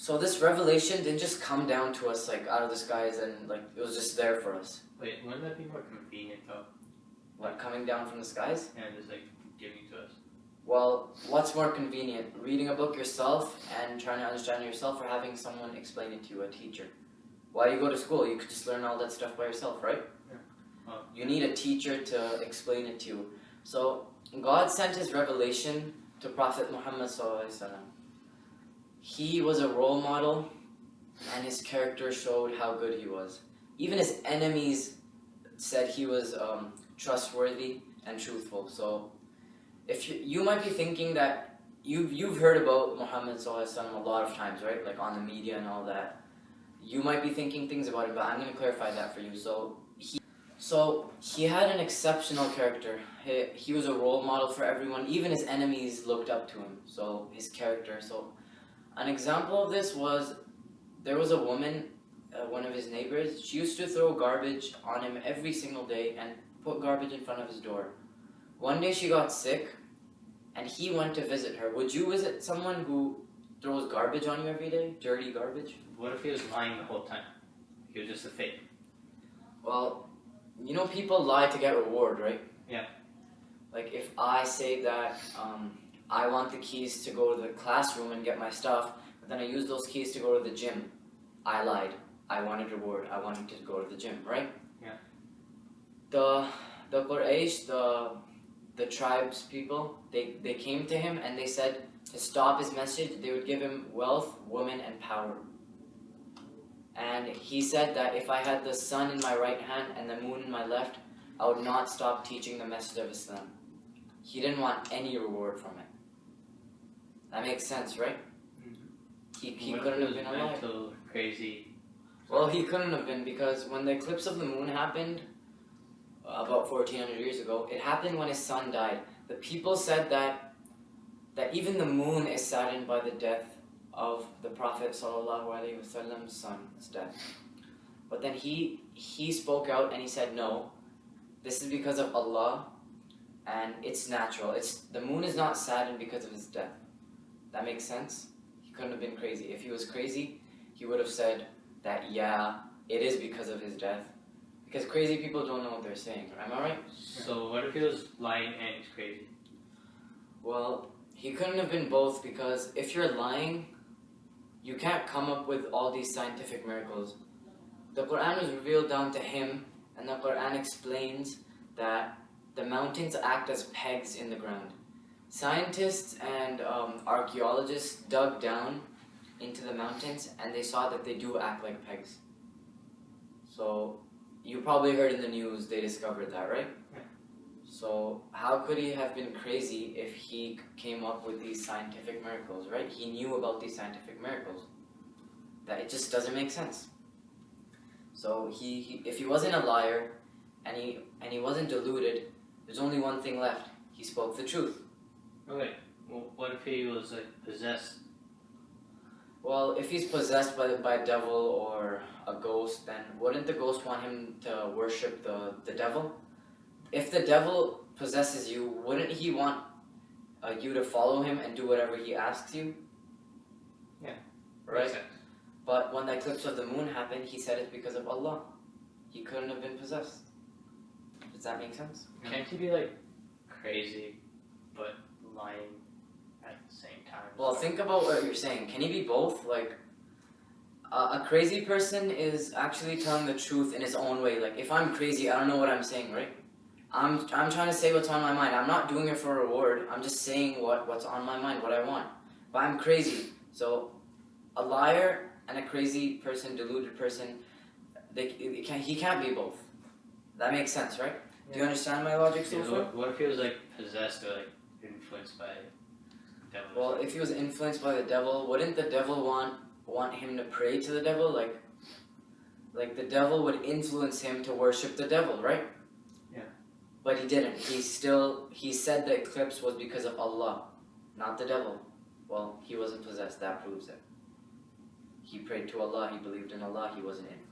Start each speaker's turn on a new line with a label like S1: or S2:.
S1: So this revelation didn't just come down to us like out of the skies and like it was just there for us.
S2: Wait, wouldn't that be more convenient though?
S1: What, coming down from the skies?
S2: Yeah, just like giving to us.
S1: Well, what's more convenient? Reading a book yourself and trying to understand it yourself, or having someone explain it to you, a teacher? Why do you go to school? You could just learn all that stuff by yourself, right?
S2: Yeah. Well,
S1: you need a teacher to explain it to you. So God sent His revelation to Prophet Muhammad ﷺ. He was a role model, and his character showed how good he was. Even his enemies said he was trustworthy and truthful. So if you might be thinking that you've heard about Muhammad ﷺ a lot of times, right? Like on the media and all that. You might be thinking things about it, but I'm going to clarify that for you. So he had an exceptional character. He was a role model for everyone. Even his enemies looked up to him. So his character. So an example of this was, there was a woman, one of his neighbors. She used to throw garbage on him every single day and put garbage in front of his door. One day she got sick, and he went to visit her. Would you visit someone who throws garbage on you every day? Dirty garbage?
S2: what if he was lying the whole time? He was just a fake.
S1: Well, you know people lie to get reward, right?
S2: Yeah.
S1: Like if I say that I want the keys to go to the classroom and get my stuff, but then I use those keys to go to the gym, I lied. I wanted reward. I wanted to go to the gym, right?
S2: Yeah.
S1: The Quraysh, the tribes people, they came to him and they said to stop his message, they would give him wealth, women, and power. And he said that if I had the sun in my right hand and the moon in my left, I would not stop teaching the message of Islam. He didn't want any reward from it. That makes sense, right?
S2: Mm-hmm.
S1: He couldn't have been a liar.
S2: Mental, crazy.
S1: Well, he couldn't have been, because when the eclipse of the moon happened, about 1400 years ago, it happened when his son died. The people said that even the moon is saddened by the death of the Prophet ﷺ's son's death. But then he spoke out and he said, no, this is because of Allah, and it's natural. The moon is not saddened because of his death. That makes sense? He couldn't have been crazy. If he was crazy, he would have said that, yeah, it is because of his death. Because crazy people don't know what they're saying. Am I right?
S2: So what if he was lying and he's crazy?
S1: Well, he couldn't have been both, because if you're lying, you can't come up with all these scientific miracles. The Quran was revealed down to him, and the Quran explains that the mountains act as pegs in the ground. Scientists and archaeologists dug down into the mountains, and they saw that they do act like pegs. So you probably heard in the news they discovered that, right?
S2: Yeah.
S1: So how could he have been crazy if he came up with these scientific miracles, right? He knew about these scientific miracles. That it just doesn't make sense. So if he wasn't a liar and he wasn't deluded, there's only one thing left. He spoke the truth.
S2: Okay. Well, what if he was like possessed?
S1: Well, if he's possessed by a devil or a ghost, then wouldn't the ghost want him to worship the devil? If the devil possesses you, wouldn't he want you to follow him and do whatever he asks you?
S2: Yeah.
S1: Right?
S2: Makes sense.
S1: But when the eclipse of the moon happened, he said it's because of Allah. He couldn't have been possessed. Does that make sense?
S2: Can't he be like crazy, but lying at the same time?
S1: Well, think about what you're saying. Can he be both? Like, a crazy person is actually telling the truth in his own way. Like, if I'm crazy, I don't know what I'm saying, right? I'm trying to say what's on my mind. I'm not doing it for a reward. I'm just saying what's on my mind, what I want. But I'm crazy. So, a liar and a crazy person, deluded person, he can't be both. That makes sense, right? Yeah. Do you understand my logic so far?
S2: What if he was like possessed or like influenced by the devil?
S1: Well, if he was influenced by the devil, wouldn't the devil want him to pray to the devil? Like the devil would influence him to worship the devil, right?
S2: Yeah.
S1: But he didn't. He said the eclipse was because of Allah, not the devil. Well, he wasn't possessed. That proves it. He prayed to Allah. He believed in Allah. He wasn't influenced.